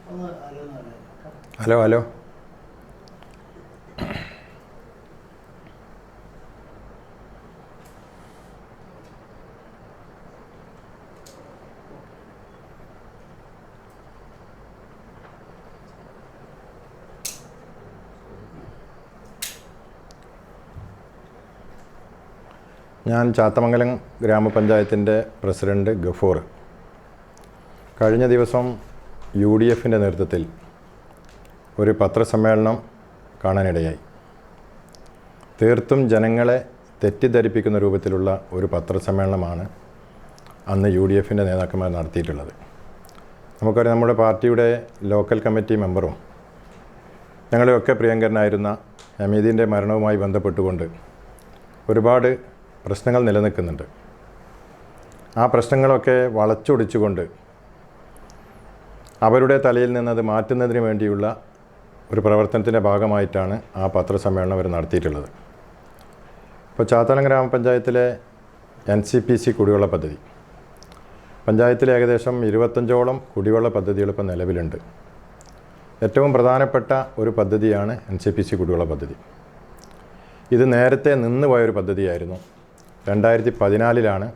Hello hello. ഞാൻ ചാത്തമംഗലം ഗ്രാമപഞ്ചായത്തിൻ്റെ president Gafoor. കഴിഞ്ഞ ദിവസം UDFൻ്റെ നേതൃത്വത്തിൽ ഒരു പത്രസമ്മേളനം കാണാനിടയായി. തീർത്തും ജനങ്ങളെ തെറ്റിദ്ധരിപ്പിക്കുന്ന രൂപത്തിലുള്ള ഒരു പത്രസമ്മേളനമാണ് അന്ന് UDFൻ്റെ നേതാക്കന്മാർ നടത്തിയിട്ടുള്ളത്. നമുക്കറിയാം, നമ്മുടെ പാർട്ടിയുടെ ലോക്കൽ കമ്മിറ്റി മെമ്പറും ഞങ്ങളുടെയൊക്കെ പ്രിയങ്കരനായിരുന്ന ഹമീദിൻ്റെ മരണവുമായി ബന്ധപ്പെട്ടുകൊണ്ട് ഒരുപാട് പ്രശ്നങ്ങൾ നിലനിൽക്കുന്നുണ്ട്. ആ പ്രശ്നങ്ങളൊക്കെ വളച്ചൊടിച്ചുകൊണ്ട് അവരുടെ തലയിൽ നിന്നത് മാറ്റുന്നതിന് വേണ്ടിയുള്ള ഒരു പ്രവർത്തനത്തിൻ്റെ ഭാഗമായിട്ടാണ് ആ പത്രസമ്മേളനം അവർ നടത്തിയിട്ടുള്ളത്. ഇപ്പോൾ ചാത്തമംഗലം ഗ്രാമപഞ്ചായത്തിലെ NCPC കുടിവെള്ള പദ്ധതി, പഞ്ചായത്തിലെ ഏകദേശം 25ഓളം കുടിവെള്ള പദ്ധതികൾ ഇപ്പോൾ നിലവിലുണ്ട്. ഏറ്റവും പ്രധാനപ്പെട്ട ഒരു പദ്ധതിയാണ് NCPC കുടിവെള്ള പദ്ധതി. ഇത് നേരത്തെ നിന്ന് പോയൊരു പദ്ധതിയായിരുന്നു. 2014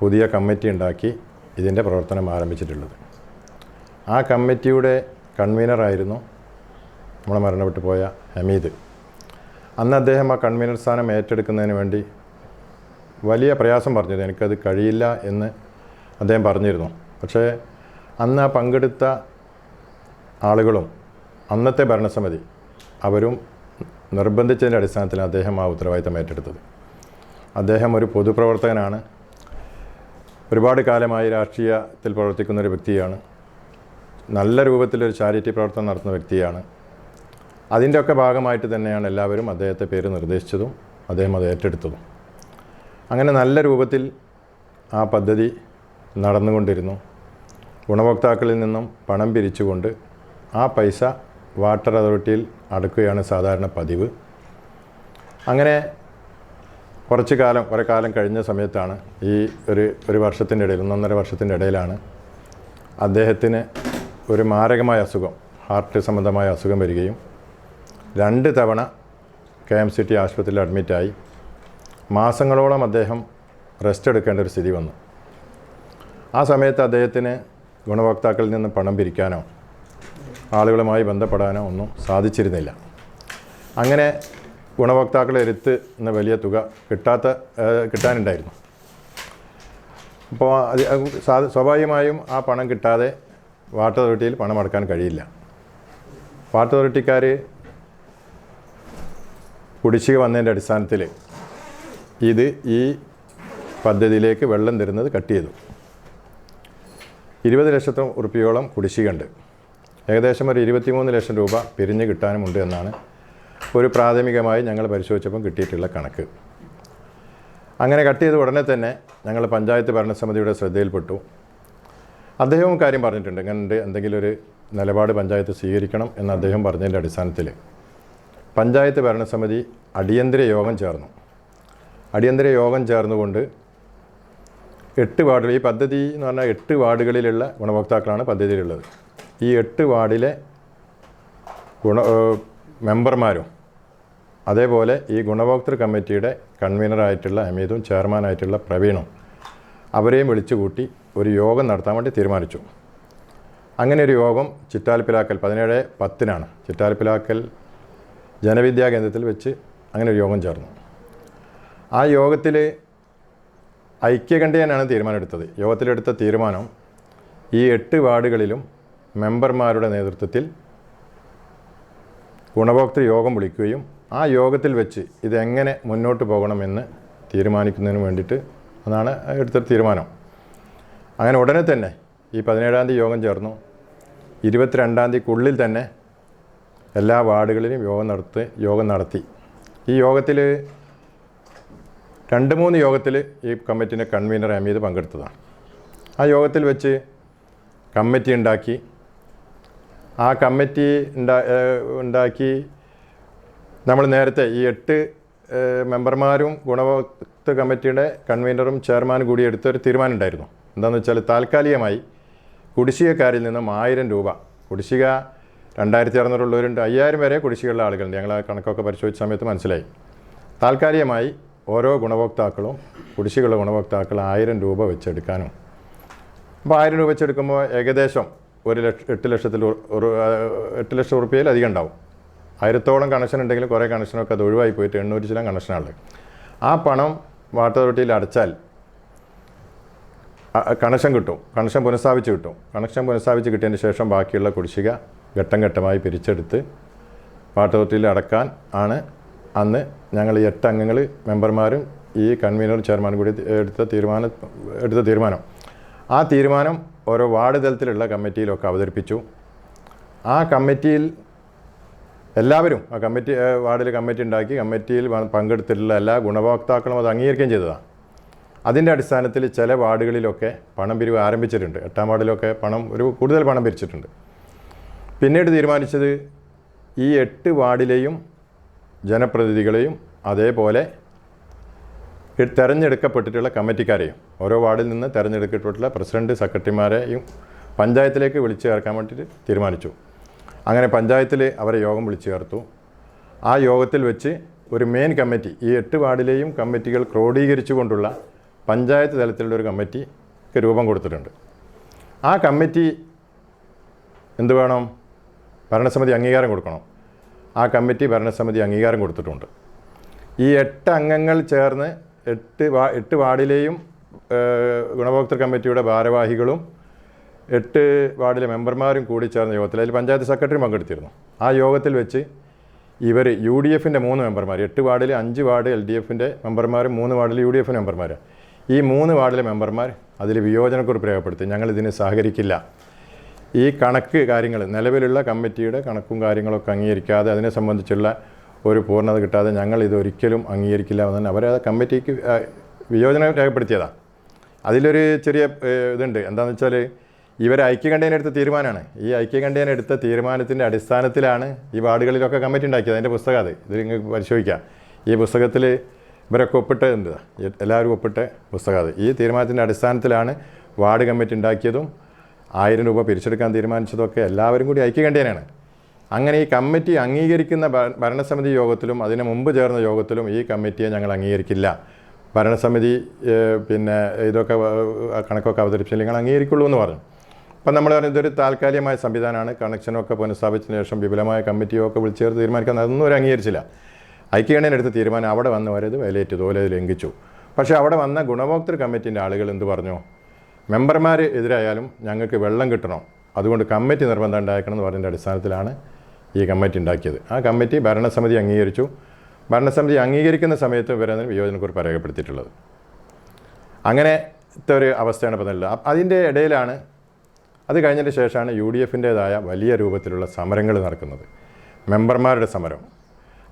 പുതിയ കമ്മിറ്റി ഉണ്ടാക്കി ഇതിൻ്റെ പ്രവർത്തനം ആരംഭിച്ചിട്ടുള്ളത്. ആ കമ്മിറ്റിയുടെ കൺവീനറായിരുന്നു നമ്മളെ മരണപ്പെട്ടു പോയ ഹമീദ്. അന്ന് അദ്ദേഹം ആ കൺവീനർ സ്ഥാനം ഏറ്റെടുക്കുന്നതിന് വേണ്ടി വലിയ പ്രയാസം പറഞ്ഞിരുന്നു. എനിക്കത് കഴിയില്ല എന്ന് അദ്ദേഹം പറഞ്ഞിരുന്നു. പക്ഷേ അന്ന് ആ പങ്കെടുത്ത ആളുകളും അന്നത്തെ ഭരണസമിതി അവരും നിർബന്ധിച്ചതിൻ്റെ അടിസ്ഥാനത്തിൽ അദ്ദേഹം ആ ഉത്തരവാദിത്തം ഏറ്റെടുത്തത്. അദ്ദേഹം ഒരു പൊതുപ്രവർത്തകനാണ്. ഒരുപാട് കാലമായി രാഷ്ട്രീയത്തിൽ പ്രവർത്തിക്കുന്നൊരു വ്യക്തിയാണ്. നല്ല രൂപത്തിലൊരു ചാരിറ്റി പ്രവർത്തനം നടത്തുന്ന വ്യക്തിയാണ്. അതിൻ്റെയൊക്കെ ഭാഗമായിട്ട് തന്നെയാണ് എല്ലാവരും അദ്ദേഹത്തെ പേര് നിർദ്ദേശിച്ചതും അദ്ദേഹം അത് ഏറ്റെടുത്തതും. അങ്ങനെ നല്ല രൂപത്തിൽ ആ പദ്ധതി നടന്നുകൊണ്ടിരുന്നു. ഗുണഭോക്താക്കളിൽ നിന്നും പണം പിരിച്ചുകൊണ്ട് ആ പൈസ വാട്ടർ അതോറിറ്റിയിൽ അടക്കുകയാണ് സാധാരണ പതിവ്. അങ്ങനെ കുറേ കാലം കഴിഞ്ഞ സമയത്താണ് ഈ ഒരു വർഷത്തിൻ്റെ ഇടയിൽ 1.5 വർഷത്തിൻ്റെ ഇടയിലാണ് അദ്ദേഹത്തിന് ഒരു മാരകമായ അസുഖം, ഹാർട്ട് സംബന്ധമായ അസുഖം വരികയും 2 തവണ KMCT ആശുപത്രിയിൽ അഡ്മിറ്റായി മാസങ്ങളോളം അദ്ദേഹം റെസ്റ്റ് എടുക്കേണ്ട ഒരു സ്ഥിതി വന്നു. ആ സമയത്ത് അദ്ദേഹത്തിന് ഗുണഭോക്താക്കളിൽ നിന്ന് പണം പിരിക്കാനോ ആളുകളുമായി ബന്ധപ്പെടാനോ ഒന്നും സാധിച്ചിരുന്നില്ല. അങ്ങനെ ഗുണഭോക്താക്കളെ എടുത്ത് എന്ന വലിയ തുക കിട്ടാനുണ്ടായിരുന്നു. അപ്പോൾ സ്വാഭാവികമായും ആ പണം കിട്ടാതെ വാട്ടർ അതോറിറ്റിയിൽ പണം അടക്കാൻ കഴിയില്ല. വാട്ടർ അതോറിറ്റിക്കാർ കുടിശ്ശിക വന്നതിൻ്റെ അടിസ്ഥാനത്തിൽ ഈ പദ്ധതിയിലേക്ക് വെള്ളം തരുന്നത് കട്ട് ചെയ്തു. 20 ലക്ഷം ഉറുപ്പിയോളം കുടിശ്ശികയുണ്ട്. ഏകദേശം ഒരു 23 ലക്ഷം രൂപ പിരിഞ്ഞ് കിട്ടാനുമുണ്ട് എന്നാണ് ഒരു പ്രാഥമികമായി ഞങ്ങൾ പരിശോധിച്ചപ്പം കിട്ടിയിട്ടുള്ള കണക്ക്. അങ്ങനെ കട്ട് ചെയ്ത് ഉടനെ തന്നെ ഞങ്ങൾ പഞ്ചായത്ത് ഭരണസമിതിയുടെ ശ്രദ്ധയിൽപ്പെട്ടു. അദ്ദേഹവും കാര്യം പറഞ്ഞിട്ടുണ്ട്, ഇങ്ങനെ എന്തെങ്കിലും ഒരു നിലപാട് പഞ്ചായത്ത് സ്വീകരിക്കണം എന്ന് അദ്ദേഹം പറഞ്ഞതിൻ്റെ അടിസ്ഥാനത്തിൽ പഞ്ചായത്ത് ഭരണസമിതി അടിയന്തര യോഗം ചേർന്നു. അടിയന്തര യോഗം ചേർന്നുകൊണ്ട് 8 വാർഡുകൾ, ഈ പദ്ധതി എന്ന് പറഞ്ഞാൽ 8 വാർഡുകളിലുള്ള ഗുണഭോക്താക്കളാണ് പദ്ധതിയിലുള്ളത്. ഈ 8 വാർഡിലെ മെമ്പർമാരും അതേപോലെ ഈ ഗുണഭോക്തൃ കമ്മിറ്റിയുടെ കൺവീനറായിട്ടുള്ള ഹമീദും ചെയർമാനായിട്ടുള്ള പ്രവീണും അവരെയും വിളിച്ചുകൂട്ടി ഒരു യോഗം നടത്താൻ വേണ്ടി തീരുമാനിച്ചു. അങ്ങനെ ഒരു യോഗം ചിറ്റാൽപ്പിലാക്കൽ 17/10 ചിറ്റാൽപ്പിലാക്കൽ ജനവിദ്യാ കേന്ദ്രത്തിൽ വെച്ച് അങ്ങനെ ഒരു യോഗം ചേർന്നു. ആ യോഗത്തിൽ ഐക്യകണ്ഠേനാണ് തീരുമാനമെടുത്തത്. യോഗത്തിലെടുത്ത തീരുമാനം ഈ 8 വാർഡുകളിലും മെമ്പർമാരുടെ നേതൃത്വത്തിൽ ഗുണഭോക്തൃ യോഗം വിളിക്കുകയും ആ യോഗത്തിൽ വെച്ച് ഇതെങ്ങനെ മുന്നോട്ട് പോകണമെന്ന് തീരുമാനിക്കുന്നതിന് വേണ്ടിയിട്ട് അതാണ് എടുത്തൊരു തീരുമാനം. അങ്ങനെ ഉടനെ തന്നെ ഈ 17-ാം തീയതി യോഗം ചേർന്നു. 22-ാം തീയതിക്കുള്ളിൽ തന്നെ എല്ലാ വാർഡുകളിലും യോഗം നടത്തി. ഈ യോഗത്തിൽ 2-3 യോഗത്തിൽ ഈ കമ്മിറ്റിൻ്റെ കൺവീനർ ഹമീദ് പങ്കെടുത്തതാണ്. ആ യോഗത്തിൽ വെച്ച് കമ്മിറ്റി ഉണ്ടാക്കി. ആ കമ്മിറ്റി ഉണ്ടാക്കി നമ്മൾ നേരത്തെ ഈ 8 മെമ്പർമാരും ഗുണഭോക്തൃ കമ്മിറ്റിയുടെ കൺവീനറും ചെയർമാനും കൂടി എടുത്തൊരു തീരുമാനം ഉണ്ടായിരുന്നു. എന്താണെന്ന് വെച്ചാൽ താൽക്കാലികമായി കുടിശ്ശികക്കാരിൽ നിന്നും 1000 രൂപ കുടിശ്ശിക 2600 ഉള്ളവരുണ്ട്, 5000 വരെ കുടിശ്ശികയുള്ള ആളുകളുണ്ട്. ഞങ്ങൾ ആ കണക്കൊക്കെ പരിശോധിച്ച സമയത്ത് മനസ്സിലായി. താൽക്കാലികമായി ഓരോ ഗുണഭോക്താക്കളും കുടിശ്ശികയുള്ള ഗുണഭോക്താക്കൾ 1000 രൂപ വെച്ചെടുക്കാനും, അപ്പോൾ 1000 രൂപ വെച്ചെടുക്കുമ്പോൾ ഏകദേശം 8 ലക്ഷം റുപ്യയിൽ അധികം ഉണ്ടാവും. 1000ഓളം കണക്ഷൻ ഉണ്ടെങ്കിലും കുറേ കണക്ഷനൊക്കെ അത് ഒഴിവായി പോയിട്ട് 800 ചില കണക്ഷനാണ്. ആ പണം വാട്ടർ അതോറിറ്റിയിൽ അടച്ചാൽ കണക്ഷൻ കിട്ടും, കണക്ഷൻ പുനഃസ്ഥാപിച്ച് കിട്ടും. കണക്ഷൻ പുനഃസ്ഥാപിച്ച് കിട്ടിയതിന് ശേഷം ബാക്കിയുള്ള കുടിശ്ശിക ഘട്ടം ഘട്ടമായി പിരിച്ചെടുത്ത് വാട്ടർ അതോറിറ്റിയിൽ അടക്കാൻ ആണ് അന്ന് ഞങ്ങൾ ഈ 8 അംഗങ്ങൾ മെമ്പർമാരും ഈ കൺവീനർ ചെയർമാനും കൂടി എടുത്ത തീരുമാനം. ആ തീരുമാനം ഓരോ വാർഡ് തലത്തിലുള്ള കമ്മിറ്റിയിലൊക്കെ അവതരിപ്പിച്ചു. ആ കമ്മിറ്റിയിൽ എല്ലാവരും വാർഡിൽ കമ്മിറ്റി ഉണ്ടാക്കി, കമ്മിറ്റിയിൽ പങ്കെടുത്തിട്ടുള്ള എല്ലാ ഗുണഭോക്താക്കളും അത് അംഗീകരിക്കുകയും ചെയ്തതാണ്. അതിൻ്റെ അടിസ്ഥാനത്തിൽ ചില വാർഡുകളിലൊക്കെ പണം പിരിവ് ആരംഭിച്ചിട്ടുണ്ട്. 8ാം വാർഡിലൊക്കെ കൂടുതൽ പണം പിരിച്ചിട്ടുണ്ട്. പിന്നീട് തീരുമാനിച്ചത് ഈ 8 വാർഡിലെയും ജനപ്രതിനിധികളെയും അതേപോലെ തിരഞ്ഞെടുക്കപ്പെട്ടിട്ടുള്ള കമ്മിറ്റിക്കാരെയും, ഓരോ വാർഡിൽ നിന്ന് തിരഞ്ഞെടുക്കപ്പെട്ടിട്ടുള്ള പ്രസിഡന്റ് സെക്രട്ടറിമാരെയും പഞ്ചായത്തിലേക്ക് വിളിച്ചു ചേർക്കാൻ വേണ്ടിയിട്ട് തീരുമാനിച്ചു. അങ്ങനെ പഞ്ചായത്തിൽ അവരെ യോഗം വിളിച്ചു ചേർത്തു. ആ യോഗത്തിൽ വെച്ച് ഒരു മെയിൻ കമ്മിറ്റി, ഈ 8 വാർഡിലെയും കമ്മിറ്റികൾ ക്രോഡീകരിച്ചുകൊണ്ടുള്ള പഞ്ചായത്ത് തലത്തിലുള്ള ഒരു കമ്മിറ്റിക്ക് രൂപം കൊടുത്തിട്ടുണ്ട്. ആ കമ്മിറ്റി എന്ത് വേണം? ഭരണസമിതി അംഗീകാരം കൊടുക്കണം. ആ കമ്മിറ്റി ഭരണസമിതി അംഗീകാരം കൊടുത്തിട്ടുണ്ട്. ഈ 8 അംഗങ്ങൾ ചേർന്ന് 8 വാർഡിലെയും ഗുണഭോക്തൃ കമ്മിറ്റിയുടെ ഭാരവാഹികളും 8 വാർഡിലെ മെമ്പർമാരും കൂടി ചേർന്ന യോഗത്തിൽ, അതിൽ പഞ്ചായത്ത് സെക്രട്ടറി പങ്കെടുത്തിരുന്നു. ആ യോഗത്തിൽ വെച്ച് ഇവർ UDFൻ്റെ 3 മെമ്പർമാർ, 8 വാർഡിൽ 5 വാർഡ് LDFൻ്റെ മെമ്പർമാരും 3 വാർഡിൽ UDFൻ്റെ മെമ്പർമാർ, ഈ 3 വാർഡിലെ മെമ്പർമാർ അതിൽ വിയോജനക്കുറിപ്പ് രേഖപ്പെടുത്തി. ഞങ്ങളിതിന് സഹകരിക്കില്ല. ഈ കാര്യങ്ങൾ നിലവിലുള്ള കമ്മിറ്റിയുടെ കണക്കും കാര്യങ്ങളൊക്കെ അംഗീകരിക്കാതെ, അതിനെ സംബന്ധിച്ചുള്ള ഒരു പൂർണ്ണത കിട്ടാതെ ഞങ്ങൾ ഇതൊരിക്കലും അംഗീകരിക്കില്ല എന്ന് അവർ ആ കമ്മിറ്റിക്ക് വിയോജനം രേഖപ്പെടുത്തിയതാണ്. അതിലൊരു ചെറിയ ഇതുണ്ട്. എന്താണെന്ന് വെച്ചാൽ ഇവർ ഐക്യകണ്ഠേന എടുത്ത തീരുമാനമാണ്. ഈ ഐക്യകണ്ഠേന എടുത്ത തീരുമാനത്തിൻ്റെ അടിസ്ഥാനത്തിലാണ് ഈ വാർഡുകളിലൊക്കെ കമ്മിറ്റി ഉണ്ടാക്കിയത്. അതിൻ്റെ പുസ്തകം ഇത് നിങ്ങൾക്ക് പരിശോധിക്കാം. ഈ പുസ്തകത്തിൽ ഇവരൊക്കെ ഒപ്പിട്ടുണ്ട്, എല്ലാവരും ഒപ്പിട്ട പുസ്തകം. ഈ തീരുമാനത്തിൻ്റെ അടിസ്ഥാനത്തിലാണ് വാർഡ് കമ്മിറ്റി ഉണ്ടാക്കിയതും 1000 രൂപ പിരിച്ചെടുക്കാൻ തീരുമാനിച്ചതൊക്കെ എല്ലാവരും കൂടി ഐക്യകണ്ഠേനയാണ്. അങ്ങനെ ഈ കമ്മിറ്റി അംഗീകരിക്കുന്ന ഭരണസമിതി യോഗത്തിലും അതിന് മുമ്പ് ചേർന്ന യോഗത്തിലും ഈ കമ്മിറ്റിയെ ഞങ്ങൾ അംഗീകരിക്കില്ല. ഭരണസമിതി ഇതൊക്കെ കണക്കൊക്കെ അവതരിപ്പിച്ചില്ലെങ്കിൽ ഞങ്ങൾ അംഗീകരിക്കുള്ളൂ എന്ന് പറഞ്ഞു. അപ്പം നമ്മൾ പറഞ്ഞു ഇതൊരു താൽക്കാലികമായ സംവിധാനമാണ്. കണക്ഷനൊക്കെ പുനഃസ്ഥാപിച്ചതിന് ശേഷം വിപുലമായ കമ്മിറ്റിയൊക്കെ വിളിച്ചു ചേർത്ത് തീരുമാനിക്കാൻ അതൊന്നും ഒരു അംഗീകരിച്ചില്ല. ഐക്യകണ്ഠേന എടുത്ത തീരുമാനം അവിടെ വന്നവരത് വയലേറ്റ് തോലെ ലംഘിച്ചു. പക്ഷേ അവിടെ വന്ന ഗുണഭോക്തൃ കമ്മിറ്റിൻ്റെ ആളുകൾ എന്ത് പറഞ്ഞു? മെമ്പർമാർ എതിരായാലും ഞങ്ങൾക്ക് വെള്ളം കിട്ടണം, അതുകൊണ്ട് കമ്മിറ്റി നിർബന്ധം ഉണ്ടാക്കണം എന്ന് പറഞ്ഞതിൻ്റെ അടിസ്ഥാനത്തിലാണ് ഈ കമ്മിറ്റി ഉണ്ടാക്കിയത്. ആ കമ്മിറ്റി ഭരണസമിതി അംഗീകരിച്ചു. ഭരണസമിതി അംഗീകരിക്കുന്ന സമയത്ത് ഇവരതിന് വിയോജനക്കുറിപ്പ് രേഖപ്പെടുത്തിയിട്ടുള്ളത്. അങ്ങനത്തെ ഒരു അവസ്ഥയാണ് ഇപ്പോൾ നല്ലത്. അതിൻ്റെ ഇടയിലാണ്, അത് കഴിഞ്ഞതിന് ശേഷമാണ് UDFൻ്റേതായ വലിയ രൂപത്തിലുള്ള സമരങ്ങൾ നടക്കുന്നത്. മെമ്പർമാരുടെ സമരം,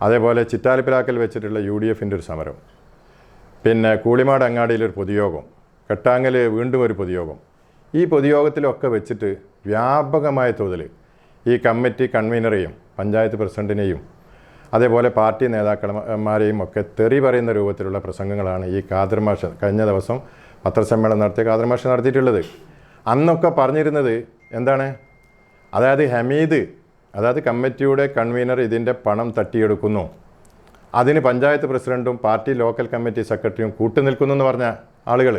അതേപോലെ ചിറ്റാലിപ്പിലാക്കൽ വെച്ചിട്ടുള്ള UDFൻ്റെ ഒരു സമരം, പിന്നെ കൂളിമാട് അങ്ങാടിയിലൊരു പൊതുയോഗം, കെട്ടാങ്ങൽ വീണ്ടും ഒരു പൊതുയോഗം. ഈ പൊതുയോഗത്തിലൊക്കെ വെച്ചിട്ട് വ്യാപകമായ തോതിൽ ഈ കമ്മിറ്റി കൺവീനറെയും പഞ്ചായത്ത് പ്രസിഡൻറ്റിനെയും അതേപോലെ പാർട്ടി നേതാക്കന്മാരെയും ഒക്കെ തെറി പറയുന്ന രൂപത്തിലുള്ള പ്രസംഗങ്ങളാണ് ഈ ഖാദർ മാഷ് കഴിഞ്ഞ ദിവസം പത്രസമ്മേളനം നടത്തിയ ഖാദർ മാഷ് നടത്തിയിട്ടുള്ളത്. അന്നൊക്കെ പറഞ്ഞിരുന്നത് എന്താണ്? ഹമീദ്, കമ്മിറ്റിയുടെ കൺവീനർ ഇതിൻ്റെ പണം തട്ടിയെടുക്കുന്നു, അതിന് പഞ്ചായത്ത് പ്രസിഡൻറ്റും പാർട്ടി ലോക്കൽ കമ്മിറ്റി സെക്രട്ടറിയും കൂട്ടുനിൽക്കുന്നു എന്ന് പറഞ്ഞ ആളുകൾ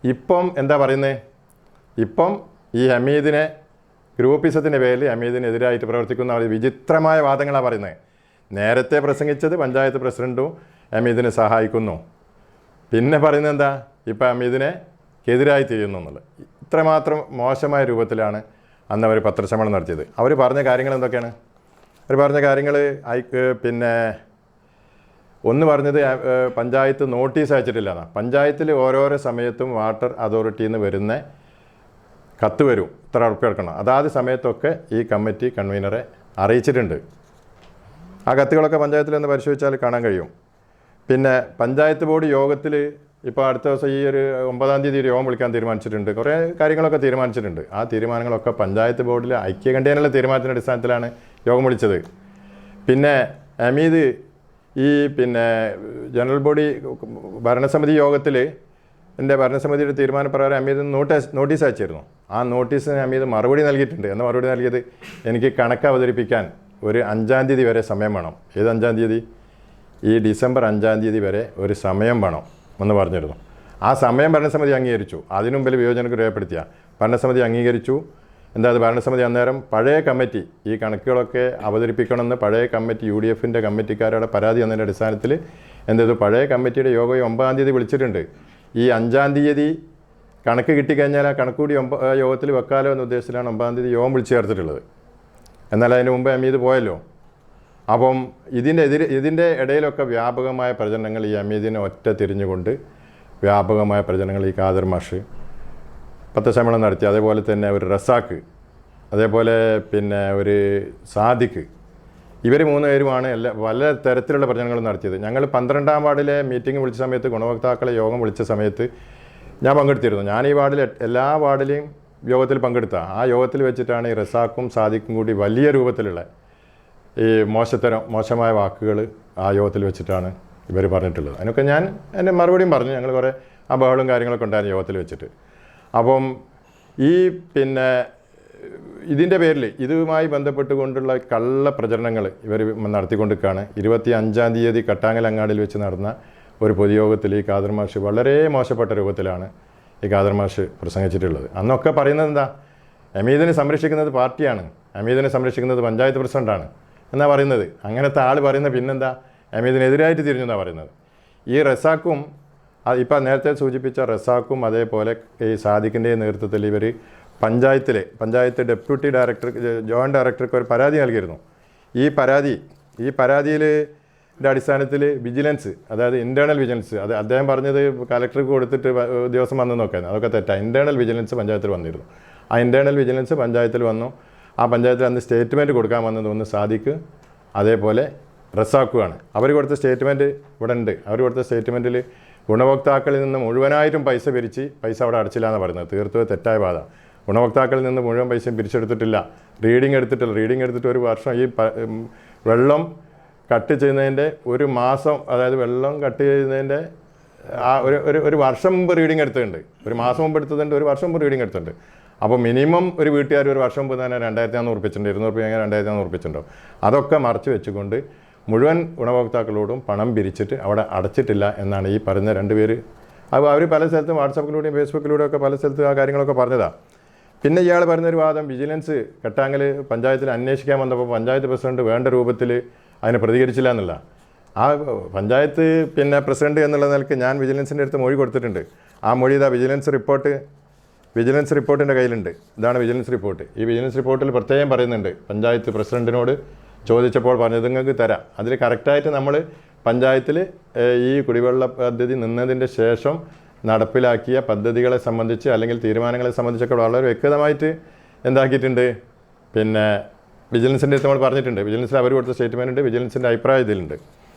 ഇപ്പം എന്താ പറയുന്നത്? ഇപ്പം ഈ ഹമീദിനെ ഗ്രൂപ്പിസത്തിൻ്റെ പേരിൽ ഹമീദിനെതിരായിട്ട് പ്രവർത്തിക്കുന്ന വിചിത്രമായ വാദങ്ങളാണ് പറയുന്നത്. നേരത്തെ പ്രസംഗിച്ചത് പഞ്ചായത്ത് പ്രസിഡൻറ്റും ഹമീദിനെ സഹായിക്കുന്നു, പിന്നെ പറയുന്നത് എന്താ? ഇപ്പം ഹമീദിനെ എതിരായി ചെയ്യുന്നു എന്നുള്ളത്. ഇത്രമാത്രം മോശമായ രൂപത്തിലാണ് അന്ന് അവർ പത്രസമ്മേളനം നടത്തിയത്. അവർ പറഞ്ഞ കാര്യങ്ങൾ എന്തൊക്കെയാണ്? അവർ പറഞ്ഞ കാര്യങ്ങൾ ഒന്ന് പറഞ്ഞത് പഞ്ചായത്ത് നോട്ടീസ് അയച്ചിട്ടില്ല എന്നാണ്. പഞ്ചായത്തിൽ ഓരോരോ സമയത്തും വാട്ടർ അതോറിറ്റിയിൽ നിന്ന് വരുന്ന കത്ത് വരും, ഇത്ര ഉറുപ്പിക എടുക്കണം. അതാത് സമയത്തൊക്കെ ഈ കമ്മിറ്റി കൺവീനറെ അറിയിച്ചിട്ടുണ്ട്. ആ കത്തുകളൊക്കെ പഞ്ചായത്തിൽ നിന്ന് പരിശോധിച്ചാൽ കാണാൻ കഴിയും. പിന്നെ പഞ്ചായത്ത് ബോർഡ് യോഗത്തിൽ ഇപ്പോൾ അടുത്ത ദിവസം ഈ ഒരു 9-ാം തീയതി യോഗം വിളിക്കാൻ തീരുമാനിച്ചിട്ടുണ്ട്. കുറേ കാര്യങ്ങളൊക്കെ തീരുമാനിച്ചിട്ടുണ്ട്. ആ തീരുമാനങ്ങളൊക്കെ പഞ്ചായത്ത് ബോർഡിൽ ഐക്യകണ്ഠേനുള്ള തീരുമാനത്തിൻ്റെ അടിസ്ഥാനത്തിലാണ് യോഗം വിളിച്ചത്. പിന്നെ ഹമീദ് ഈ ജനറൽ ബോഡി ഭരണസമിതി യോഗത്തിൽ ഭരണസമിതിയുടെ തീരുമാനപ്രകാരം ഹമീദ് നോട്ടീസ് അയച്ചിരുന്നു. ആ നോട്ടീസിന് ഹമീദ് മറുപടി നൽകിയിട്ടുണ്ട്. എന്ന മറുപടി നൽകിയത്, എനിക്ക് കണക്ക് അവതരിപ്പിക്കാൻ ഒരു 5-ാം തീയതി വരെ സമയം വേണം. ഏത് 5-ാം തീയതി? ഈ ഡിസംബർ 5-ാം തീയതി വരെ ഒരു സമയം വേണം എന്ന് പറഞ്ഞിരുന്നു. ആ സമയം ഭരണസമിതി അംഗീകരിച്ചു. അതിനു മുമ്പിൽ വിയോജനക്ക് രേഖപ്പെടുത്തിയ ഭരണസമിതി അംഗീകരിച്ചു. എന്താ അത്? ഭരണസമിതി അന്നേരം പഴയ കമ്മിറ്റി ഈ കണക്കുകളൊക്കെ അവതരിപ്പിക്കണമെന്ന് പഴയ കമ്മിറ്റി UDFൻ്റെ കമ്മിറ്റിക്കാരുടെ പരാതി എന്നതിൻ്റെ അടിസ്ഥാനത്തിൽ എന്ത് ചെയ്തു? പഴയ കമ്മിറ്റിയുടെ യോഗം 9-ാം തീയതി വിളിച്ചിട്ടുണ്ട്. ഈ 5-ാം തീയതി കണക്ക് കിട്ടിക്കഴിഞ്ഞാൽ ആ കണക്ക് കൂടി യോഗത്തിൽ വെക്കാലോ എന്ന ഉദ്ദേശത്തിലാണ് 9-ാം തീയതി യോഗം വിളിച്ചു ചേർത്തിട്ടുള്ളത്. എന്നാൽ അതിന് മുമ്പ് ഹമീദ് പോയല്ലോ. അപ്പം ഇതിൻ്റെ ഇടയിലൊക്കെ വ്യാപകമായ പ്രചരണങ്ങൾ, ഈ ഹമീദിനെ ഒറ്റ തിരിഞ്ഞുകൊണ്ട് വ്യാപകമായ പ്രചരണങ്ങൾ ഈ ഖാദർ മാഷ് പത്രസമ്മേളനം നടത്തി. അതേപോലെ തന്നെ ഒരു റസാക്ക്, അതേപോലെ പിന്നെ ഒരു സാദിഖ്, ഇവർ 3 പേരുമാണ് പല തരത്തിലുള്ള പ്രചരണങ്ങൾ നടത്തിയത്. ഞങ്ങൾ 12-ാം വാർഡിലെ മീറ്റിംഗ് വിളിച്ച സമയത്ത്, ഗുണഭോക്താക്കളെ യോഗം വിളിച്ച സമയത്ത് ഞാൻ പങ്കെടുത്തിരുന്നു. ഞാൻ ഈ വാർഡിൽ എല്ലാ വാർഡിലെയും യോഗത്തിൽ പങ്കെടുത്ത. ആ യോഗത്തിൽ വെച്ചിട്ടാണ് ഈ റസാക്കും സാദിഖും കൂടി വലിയ രൂപത്തിലുള്ള ഈ മോശമായ വാക്കുകൾ ആ യോഗത്തിൽ വെച്ചിട്ടാണ് ഇവർ പറഞ്ഞിട്ടുള്ളത്. അതിനൊക്കെ ഞാൻ എൻ്റെ മറുപടിയും പറഞ്ഞു. ഞങ്ങൾ കുറേ ആ ബഹളും കാര്യങ്ങളൊക്കെ ഉണ്ടായിരുന്നു യോഗത്തിൽ വെച്ചിട്ട്. അപ്പം ഈ പിന്നെ ഇതിൻ്റെ പേരിൽ ഇതുമായി ബന്ധപ്പെട്ടുകൊണ്ടുള്ള കള്ള പ്രചരണങ്ങൾ ഇവർ നടത്തിക്കൊണ്ടിരിക്കുകയാണ്. 25-ാം തീയതി കട്ടാങ്ങലങ്ങാടിൽ വെച്ച് നടന്ന ഒരു പൊതുയോഗത്തിൽ ഈ ഖാദർ മാഷ് വളരെ മോശപ്പെട്ട രൂപത്തിലാണ് ഈ ഖാദർ മാഷ് പ്രസംഗിച്ചിട്ടുള്ളത്. അന്നൊക്കെ പറയുന്നത് എന്താ? ഹമീദിനെ സംരക്ഷിക്കുന്നത് പാർട്ടിയാണ്, ഹമീദിനെ സംരക്ഷിക്കുന്നത് പഞ്ചായത്ത് പ്രസിഡൻ്റാണ് എന്നാണ് പറയുന്നത്. അങ്ങനത്തെ ആൾ പറയുന്നത് പിന്നെന്താ? ഹമീദിനെതിരായിട്ട് തിരിഞ്ഞു എന്നാണ് പറയുന്നത്. ഈ റസാക്കും ഇപ്പം നേരത്തെ സൂചിപ്പിച്ച റസാക്കും അതേപോലെ ഈ സാദിഖിൻ്റെ നേതൃത്വത്തിൽ ഇവർ പഞ്ചായത്ത് ഡെപ്യൂട്ടി ഡയറക്ടർ, ജോയിൻറ്റ് ഡയറക്ടർക്ക് ഒരു പരാതി നൽകിയിരുന്നു. ഈ പരാതിയിൽ അടിസ്ഥാനത്തിൽ വിജിലൻസ്, അതായത് ഇൻറ്റേർണൽ വിജിലൻസ്, അത് അദ്ദേഹം പറഞ്ഞത് കലക്ടർക്ക് കൊടുത്തിട്ട് ദിവസം വന്നു നോക്കാൻ, അതൊക്കെ തെറ്റാണ്. ഇൻറ്റേർണൽ വിജിലൻസ് പഞ്ചായത്തിൽ വന്നിരുന്നു. ആ ഇൻറ്റേർണൽ വിജിലൻസ് പഞ്ചായത്തിൽ വന്നു. ആ പഞ്ചായത്തിൽ അന്ന് സ്റ്റേറ്റ്മെൻറ്റ് കൊടുക്കാൻ വന്നത് ഒന്ന് സാദിഖ് അതേപോലെ റസാക്കുമാണ്. അവർ കൊടുത്ത സ്റ്റേറ്റ്മെൻറ്റ് ഇവിടെ ഉണ്ട്. അവർ കൊടുത്ത സ്റ്റേറ്റ്മെൻറ്റിൽ ഗുണഭോക്താക്കളിൽ നിന്ന് മുഴുവനായിട്ടും പൈസ അവിടെ അടച്ചില്ല എന്നാണ് പറയുന്നത്. തീർത്തും തെറ്റായ ബാധ. ഗുണഭോക്താക്കളിൽ നിന്ന് മുഴുവൻ പൈസയും പിരിച്ചെടുത്തിട്ടില്ല. റീഡിങ് എടുത്തിട്ട് ഒരു വർഷം ഈ വെള്ളം കട്ട് ചെയ്യുന്നതിൻ്റെ ഒരു മാസം, അതായത് വെള്ളം കട്ട് ചെയ്യുന്നതിൻ്റെ ആ ഒരു വർഷം മുമ്പ് റീഡിങ് എടുത്തിട്ടുണ്ട്. ഒരു മാസം മുമ്പ് എടുത്തതുണ്ട്, ഒരു വർഷം മുമ്പ് റീഡിങ് എടുത്തിട്ടുണ്ട്. അപ്പോൾ മിനിമം ഒരു വീട്ടുകാർ ഒരു വർഷം മുമ്പ് തന്നെ 2400 ഉറപ്പിച്ചിട്ടുണ്ട്, 200 രൂപ 2400 ഉറപ്പിച്ചിട്ടുണ്ടോ. അതൊക്കെ മറച്ചു വെച്ചുകൊണ്ട് മുഴുവൻ ഗുണഭോക്താക്കളോടും പണം പിരിച്ചിട്ട് അവിടെ അടച്ചിട്ടില്ല എന്നാണ് ഈ പറഞ്ഞ 2 പേര്. അപ്പോൾ അവർ പല സ്ഥലത്തും വാട്സാപ്പിലൂടെയും ഫേസ്ബുക്കിലൂടെയും ഒക്കെ പല സ്ഥലത്തും ആ കാര്യങ്ങളൊക്കെ പറഞ്ഞതാണ്. പിന്നെ ഇയാൾ പറഞ്ഞൊരു വാദം, വിജിലൻസ് കട്ടാങ്ങൽ പഞ്ചായത്തിൽ അന്വേഷിക്കാൻ വന്നപ്പോൾ പഞ്ചായത്ത് പ്രസിഡന്റ് വേണ്ട രൂപത്തിൽ അതിനെ പ്രതികരിച്ചില്ല എന്നുള്ള. ആ പഞ്ചായത്ത് പിന്നെ പ്രസിഡന്റ് എന്നുള്ള നിലയ്ക്ക് ഞാൻ വിജിലൻസിൻ്റെ അടുത്ത് മൊഴി കൊടുത്തിട്ടുണ്ട്. ആ മൊഴി ഇതാ വിജിലൻസ് റിപ്പോർട്ടിൻ്റെ കയ്യിലുണ്ട്. ഇതാണ് വിജിലൻസ് റിപ്പോർട്ട്. ഈ വിജിലൻസ് റിപ്പോർട്ടിൽ പ്രത്യേകം പറയുന്നുണ്ട്, പഞ്ചായത്ത് പ്രസിഡന്റിനോട് ചോദിച്ചപ്പോൾ പറഞ്ഞത് നിങ്ങൾക്ക് തരാം. അതിൽ കറക്റ്റായിട്ട് നമ്മൾ പഞ്ചായത്തിൽ ഈ കുടിവെള്ള പദ്ധതി നിന്നതിൻ്റെ ശേഷം നടപ്പിലാക്കിയ പദ്ധതികളെ സംബന്ധിച്ച് അല്ലെങ്കിൽ തീരുമാനങ്ങളെ സംബന്ധിച്ചൊക്കെ വളരെ വ്യക്തമായിട്ട് എന്താക്കിയിട്ടുണ്ട്. പിന്നെ വിജിലൻസിൻ്റെ അടുത്ത് നമ്മൾ പറഞ്ഞിട്ടുണ്ട്. വിജിലൻസിൽ അവർ കൊടുത്ത സ്റ്റേറ്റ്മെൻ്റ് ഉണ്ട്, വിജിലൻസിൻ്റെ അഭിപ്രായം ഇതിലുണ്ട്.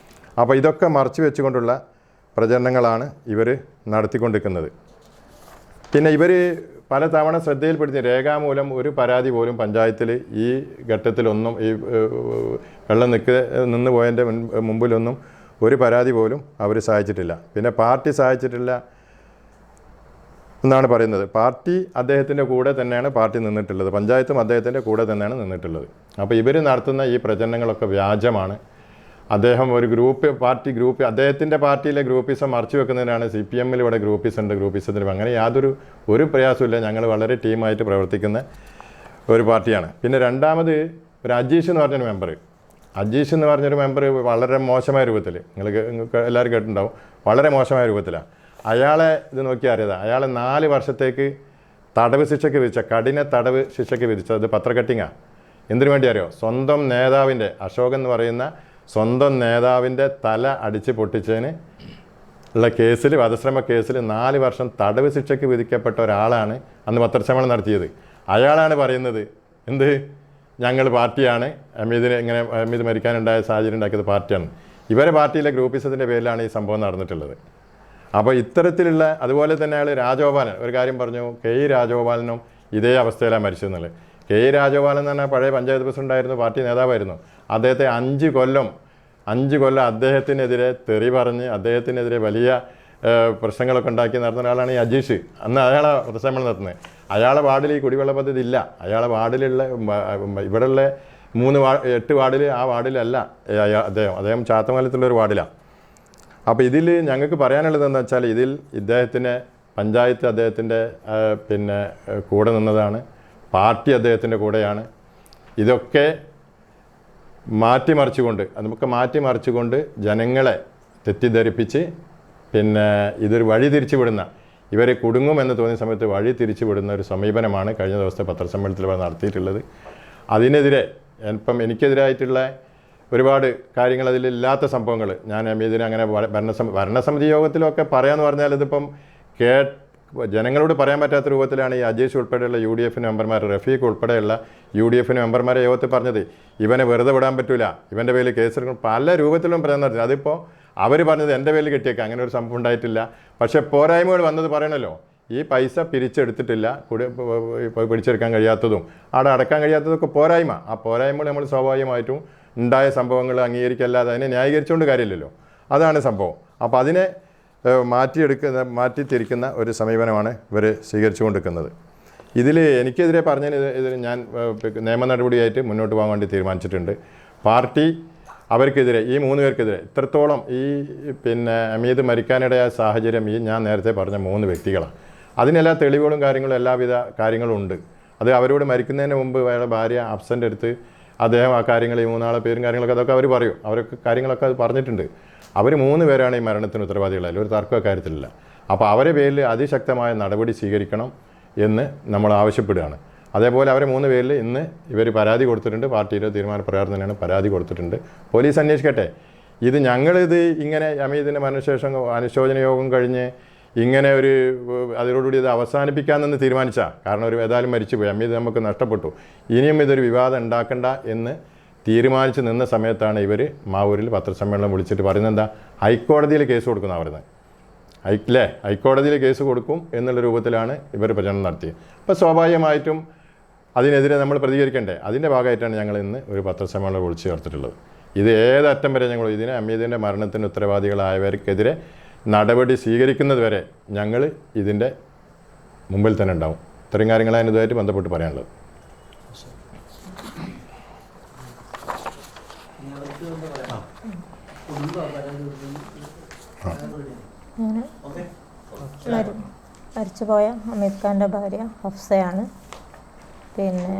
അപ്പോൾ ഇതൊക്കെ മറച്ചു വെച്ചുകൊണ്ടുള്ള പ്രചരണങ്ങളാണ് ഇവർ നടത്തിക്കൊണ്ടിരിക്കുന്നത്. പിന്നെ ഇവർ പല തവണ ശ്രദ്ധയിൽപ്പെടുത്തിയ രേഖാമൂലം ഒരു പരാതി പോലും പഞ്ചായത്തിൽ ഈ ഘട്ടത്തിലൊന്നും, ഈ വെള്ളം നിന്ന് പോയതിൻ്റെ മുമ്പിലൊന്നും ഒരു പരാതി പോലും അവർ സഹായിച്ചിട്ടില്ല. പിന്നെ പാർട്ടി സഹായിച്ചിട്ടില്ല എന്നാണ് പറയുന്നത്. പാർട്ടി അദ്ദേഹത്തിൻ്റെ കൂടെ തന്നെയാണ് പാർട്ടി നിന്നിട്ടുള്ളത്, പഞ്ചായത്തും അദ്ദേഹത്തിൻ്റെ കൂടെ തന്നെയാണ് നിന്നിട്ടുള്ളത്. അപ്പോൾ ഇവർ നടത്തുന്ന ഈ പ്രചരണങ്ങളൊക്കെ വ്യാജമാണ്. അദ്ദേഹം ഒരു പാർട്ടി ഗ്രൂപ്പ്, അദ്ദേഹത്തിൻ്റെ പാർട്ടിയിലെ ഗ്രൂപ്പിസം മറച്ചു വെക്കുന്നതിനാണ്. CPM ഇവിടെ ഗ്രൂപ്പിസുണ്ട്, ഗ്രൂപ്പിസത്തിന് അങ്ങനെ ഒരു പ്രയാസമില്ല. ഞങ്ങൾ വളരെ ടീമായിട്ട് പ്രവർത്തിക്കുന്ന ഒരു പാർട്ടിയാണ്. പിന്നെ രണ്ടാമത് ഒരു അജീഷ് എന്ന് പറഞ്ഞൊരു മെമ്പർ വളരെ മോശമായ രൂപത്തിൽ, നിങ്ങൾക്ക് എല്ലാവരും കേട്ടിട്ടുണ്ടാവും, വളരെ മോശമായ രൂപത്തിലാണ്. അയാളെ ഇത് നോക്കിയാൽ അറിയാം. അയാളെ 4 വർഷത്തേക്ക് തടവ് ശിക്ഷയ്ക്ക് വിധിച്ച, കഠിന തടവ് ശിക്ഷയ്ക്ക് വിധിച്ചത് പത്രക്കട്ടിങ്ങാണ്. എന്തിനു വേണ്ടി അറിയോ? സ്വന്തം നേതാവിൻ്റെ, അശോകൻ എന്ന് പറയുന്ന സ്വന്തം നേതാവിൻ്റെ തല അടിച്ച് പൊട്ടിച്ചതിന് ഉള്ള കേസിൽ, വധശ്രമ കേസിൽ 4 വർഷം തടവ് ശിക്ഷയ്ക്ക് വിധിക്കപ്പെട്ട ഒരാളാണ് അന്ന് പത്രസമ്മേളനം നടത്തിയത്. അയാളാണ് പറയുന്നത് എന്ത്, ഞങ്ങൾ പാർട്ടിയാണ്, ഹമീദ് മരിക്കാനുണ്ടായ സാഹചര്യം ഉണ്ടാക്കിയത് പാർട്ടിയാണ്. ഇവരെ പാർട്ടിയിലെ ഗ്രൂപ്പിസത്തിൻ്റെ പേരിലാണ് ഈ സംഭവം നടന്നിട്ടുള്ളത്. അപ്പോൾ ഇത്തരത്തിലുള്ള, അതുപോലെ തന്നെ അയാൾ രാജഗോപാലൻ ഒരു കാര്യം പറഞ്ഞു, KE രാജഗോപാലനും ഇതേ അവസ്ഥയിലാണ് മരിച്ചതെന്നുള്ളത്. KE രാജഗോപാലൻ എന്ന് പറഞ്ഞാൽ പഴയ പഞ്ചായത്ത് പ്രസിഡൻ്റായിരുന്നു, പാർട്ടി നേതാവായിരുന്നു. അദ്ദേഹത്തെ 5 കൊല്ലം അദ്ദേഹത്തിനെതിരെ തെറി പറഞ്ഞ്, അദ്ദേഹത്തിനെതിരെ വലിയ പ്രശ്നങ്ങളൊക്കെ ഉണ്ടാക്കി നടത്തുന്ന ആളാണ് ഈ അജീഷ്. അന്ന് അയാളെ പ്രശ്നങ്ങൾ നടത്തുന്നത്. അയാളെ വാർഡിൽ ഈ കുടിവെള്ള പദ്ധതി ഇല്ല. അയാളെ വാർഡിലുള്ള ഇവിടെയുള്ള 8 വാർഡിൽ ആ വാർഡിലല്ല അദ്ദേഹം ചാത്തമംഗലത്തുള്ളൊരു വാർഡിലാണ്. അപ്പോൾ ഇതിൽ ഞങ്ങൾക്ക് പറയാനുള്ളതെന്ന് വെച്ചാൽ ഇതിൽ ഇദ്ദേഹത്തിന് പഞ്ചായത്ത് അദ്ദേഹത്തിൻ്റെ പിന്നെ കൂടെ നിന്നതാണ്, പാർട്ടി അദ്ദേഹത്തിൻ്റെ കൂടെയാണ്. ഇതൊക്കെ മാറ്റിമറിച്ചുകൊണ്ട് ജനങ്ങളെ തെറ്റിദ്ധരിപ്പിച്ച് പിന്നെ ഇതൊരു വഴി തിരിച്ചുവിടുന്ന, ഇവരെ കുടുങ്ങുമെന്ന് തോന്നിയ സമയത്ത് വഴി തിരിച്ചുവിടുന്ന ഒരു സമീപനമാണ് കഴിഞ്ഞ ദിവസത്തെ പത്രസമ്മേളനത്തിൽ നടത്തിയിട്ടുള്ളത്. അതിനെതിരെ എനിക്കെതിരായിട്ടുള്ള ഒരുപാട് കാര്യങ്ങൾ, അതിലില്ലാത്ത സംഭവങ്ങൾ ഞാൻ ഇതിന് അങ്ങനെ ഭരണസമിതി യോഗത്തിലൊക്കെ പറയാമെന്ന് പറഞ്ഞാൽ ഇതിപ്പം ജനങ്ങളോട് പറയാൻ പറ്റാത്ത രൂപത്തിലാണ് ഈ അജീഷ് ഉൾപ്പെടെയുള്ള UDF മെമ്പർമാർ, റഫീഖ് ഉൾപ്പെടെയുള്ള UDF മെമ്പർമാരെ യോഗത്തിൽ പറഞ്ഞത്. ഇവനെ വെറുതെ വിടാൻ പറ്റില്ല, ഇവൻ്റെ പേരിൽ കേസെടുക്കണം, പല രൂപത്തിലും പറയാൻ നടത്തി. അതിപ്പോൾ അവർ പറഞ്ഞത് എൻ്റെ പേരിൽ കെട്ടിയേക്കാം, അങ്ങനെ ഒരു സംഭവം ഉണ്ടായിട്ടില്ല. പക്ഷേ പോരായ്മകൾ വന്നത് പറയണല്ലോ. ഈ പൈസ പിരിച്ചെടുത്തിട്ടില്ല, പിടിച്ചെടുക്കാൻ കഴിയാത്തതും അവിടെ അടക്കാൻ കഴിയാത്തതൊക്കെ പോരായ്മ. ആ പോരായ്മകൾ നമ്മൾ സ്വാഭാവികമായിട്ടും ഉണ്ടായ സംഭവങ്ങൾ അംഗീകരിക്കല്ലാതെ അതിനെ ന്യായീകരിച്ചുകൊണ്ട് കാര്യമില്ലല്ലോ. അതാണ് സംഭവം. അപ്പോൾ അതിനെ മാറ്റിത്തിരിക്കുന്ന ഒരു സമീപനമാണ് ഇവർ സ്വീകരിച്ചു കൊണ്ടിരിക്കുന്നത്. ഇതിൽ എനിക്കെതിരെ ഇതിൽ ഞാൻ നിയമ നടപടിയായിട്ട് മുന്നോട്ട് പോകാൻ വേണ്ടി തീരുമാനിച്ചിട്ടുണ്ട്. പാർട്ടി അവർക്കെതിരെ, ഈ 3 പേർക്കെതിരെ ഇത്രത്തോളം ഈ പിന്നെ അമീത് മരിക്കാനിടയായ സാഹചര്യം ഈ ഞാൻ നേരത്തെ പറഞ്ഞ 3 വ്യക്തികളാണ്. അതിനെല്ലാ തെളിവുകളും കാര്യങ്ങളും എല്ലാവിധ കാര്യങ്ങളും ഉണ്ട്. അത് അവരോട് മരിക്കുന്നതിന് മുമ്പ് അയാളുടെ ഭാര്യ അബ്സെൻ്റ് എടുത്ത് അദ്ദേഹം ആ കാര്യങ്ങൾ, ഈ 3 ആളെ പേരും കാര്യങ്ങളൊക്കെ അതൊക്കെ അവർ പറയും. അവരൊക്കെ കാര്യങ്ങളൊക്കെ അത് പറഞ്ഞിട്ടുണ്ട്. അവർ 3 പേരാണ് ഈ മരണത്തിന് ഉത്തരവാദികളായാലും, ഒരു തർക്ക കാര്യത്തിലില്ല. അപ്പോൾ അവരെ പേരിൽ അതിശക്തമായ നടപടി സ്വീകരിക്കണം എന്ന് നമ്മൾ ആവശ്യപ്പെടുകയാണ്. അതേപോലെ അവരെ 3 പേരിൽ ഇന്ന് ഇവർ പരാതി കൊടുത്തിട്ടുണ്ട്. പാർട്ടിയുടെ തീരുമാനപ്രകാരം തന്നെയാണ് പരാതി കൊടുത്തിട്ടുണ്ട്. പോലീസ് അന്വേഷിക്കട്ടെ. ഇത് ഞങ്ങളിത് ഇങ്ങനെ അമീതിൻ്റെ മരണശേഷം അനുശോചന യോഗം കഴിഞ്ഞ് ഇങ്ങനെ അതിനോടുകൂടി ഇത് അവസാനിപ്പിക്കാമെന്ന് തീരുമാനിച്ചാൽ, കാരണം ഏതായാലും മരിച്ചുപോയി, അമീത് നമുക്ക് നഷ്ടപ്പെട്ടു, ഇനിയും ഇതൊരു വിവാദം ഉണ്ടാക്കണ്ട എന്ന് തീരുമാനിച്ച് നിന്ന സമയത്താണ് ഇവർ മാവൂരിൽ പത്രസമ്മേളനം വിളിച്ചിട്ട് പറയുന്നത് എന്താ, ഹൈക്കോടതിയിൽ കേസ് കൊടുക്കുന്ന പറയുന്നത്. ഹൈക്കോടതിയിൽ കേസ് കൊടുക്കും എന്നുള്ള രൂപത്തിലാണ് ഇവർ പ്രചരണം നടത്തിയത്. അപ്പോൾ സ്വാഭാവികമായിട്ടും അതിനെതിരെ നമ്മൾ പ്രതികരിക്കണ്ടേ. അതിൻ്റെ ഭാഗമായിട്ടാണ് ഞങ്ങൾ ഇന്ന് ഒരു പത്രസമ്മേളനം വിളിച്ചു ചേർത്തിട്ടുള്ളത്. ഇത് ഏതറ്റം വരെ ഞങ്ങൾ അമീതിൻ്റെ മരണത്തിന് ഉത്തരവാദികളായവർക്കെതിരെ നടപടി സ്വീകരിക്കുന്നത് വരെ ഞങ്ങൾ ഇതിൻ്റെ മുമ്പിൽ തന്നെ ഉണ്ടാവും. ഇത്രയും കാര്യങ്ങളാണ് ഇതുമായിട്ട് ബന്ധപ്പെട്ട് പറയാനുള്ളത്. മരിച്ചുപോയ അമീത് ഖാൻ്റെ ഭാര്യ ഹഫ്സയാണ്. പിന്നെ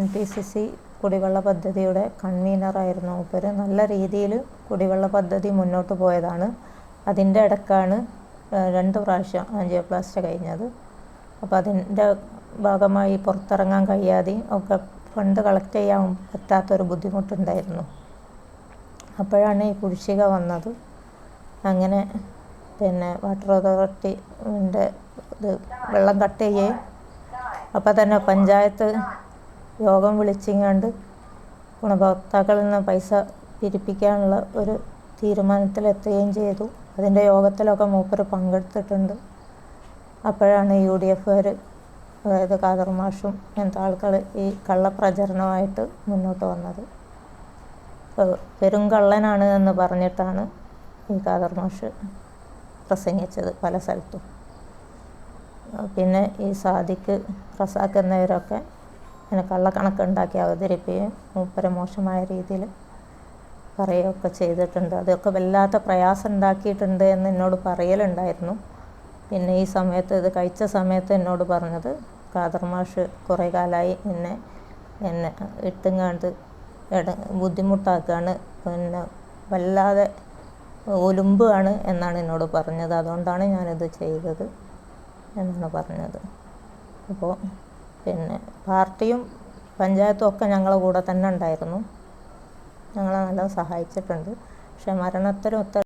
NPCC കുടിവെള്ള പദ്ധതിയുടെ കൺവീനറായിരുന്നു മൂപ്പര്. നല്ല രീതിയിൽ കുടിവെള്ള പദ്ധതി മുന്നോട്ട് പോയതാണ്. അതിൻ്റെ ഇടയ്ക്കാണ് 2 പ്രാവശ്യം ആൻജിയോപ്ലാസ്റ്റി കഴിഞ്ഞത്. അപ്പോൾ അതിൻ്റെ ഭാഗമായി പുറത്തിറങ്ങാൻ കഴിയാതെ ഒക്കെ ഫണ്ട് കളക്ട് ചെയ്യാൻ പറ്റാത്തൊരു ബുദ്ധിമുട്ടുണ്ടായിരുന്നു. അപ്പോഴാണ് ഈ കുടിശ്ശിക വന്നത്. അങ്ങനെ പിന്നെ വാട്ടർ അതോറിറ്റിൻ്റെ വെള്ളം കട്ട് ചെയ്യുകയും അപ്പോൾ തന്നെ പഞ്ചായത്ത് യോഗം വിളിച്ചിങ്ങാണ്ട് ഗുണഭോക്താക്കളിൽ നിന്ന് പൈസ പിരിപ്പിക്കാനുള്ള ഒരു തീരുമാനത്തിലെത്തുകയും ചെയ്തു. അതിൻ്റെ യോഗത്തിലൊക്കെ മൂപ്പര് പങ്കെടുത്തിട്ടുണ്ട്. അപ്പോഴാണ് UDFകാർ, അതായത് ഖാദർ മാഷും അങ്ങനത്തെ ആൾക്കാർ ഈ കള്ളപ്രചരണമായിട്ട് മുന്നോട്ട് വന്നത്. പെരുങ്കള്ളനാണ് എന്ന് പറഞ്ഞിട്ടാണ് ഈ ഖാദർ മാഷ് പ്രസംഗിച്ചത് പല സ്ഥലത്തും. പിന്നെ ഈ സാദിഖ്, റസാഖ് എന്നിവരൊക്കെ അങ്ങനെ കള്ളക്കണക്കുണ്ടാക്കി അവതരിപ്പിക്കുകയും മൂപ്പരെ മോശമായ രീതിയിൽ പറയുകയൊക്കെ ചെയ്തിട്ടുണ്ട്. അതൊക്കെ വല്ലാത്ത പ്രയാസം ഉണ്ടാക്കിയിട്ടുണ്ട് എന്ന് എന്നോട് പറയലുണ്ടായിരുന്നു. പിന്നെ ഈ സമയത്ത് ഇത് കഴിച്ച സമയത്ത് എന്നോട് പറഞ്ഞത്, ഖാദർ മാഷ് കുറേ കാലമായി എന്നെ ഇട്ടുങ്ങാണ്ട് ബുദ്ധിമുട്ടാക്കുകയാണ്, പിന്നെ വല്ലാതെ ഒലുമ്പുകയാണ് എന്നാണ് എന്നോട് പറഞ്ഞത്. അതുകൊണ്ടാണ് ഞാനിത് ചെയ്തത് എന്നാണ് പറഞ്ഞത്. അപ്പോൾ പിന്നെ പാർട്ടിയും പഞ്ചായത്തും ഒക്കെ ഞങ്ങളെ കൂടെ തന്നെ ഉണ്ടായിരുന്നു. ഞങ്ങളെ നല്ല സഹായിച്ചിട്ടുണ്ട്. പക്ഷേ മരണത്തിന്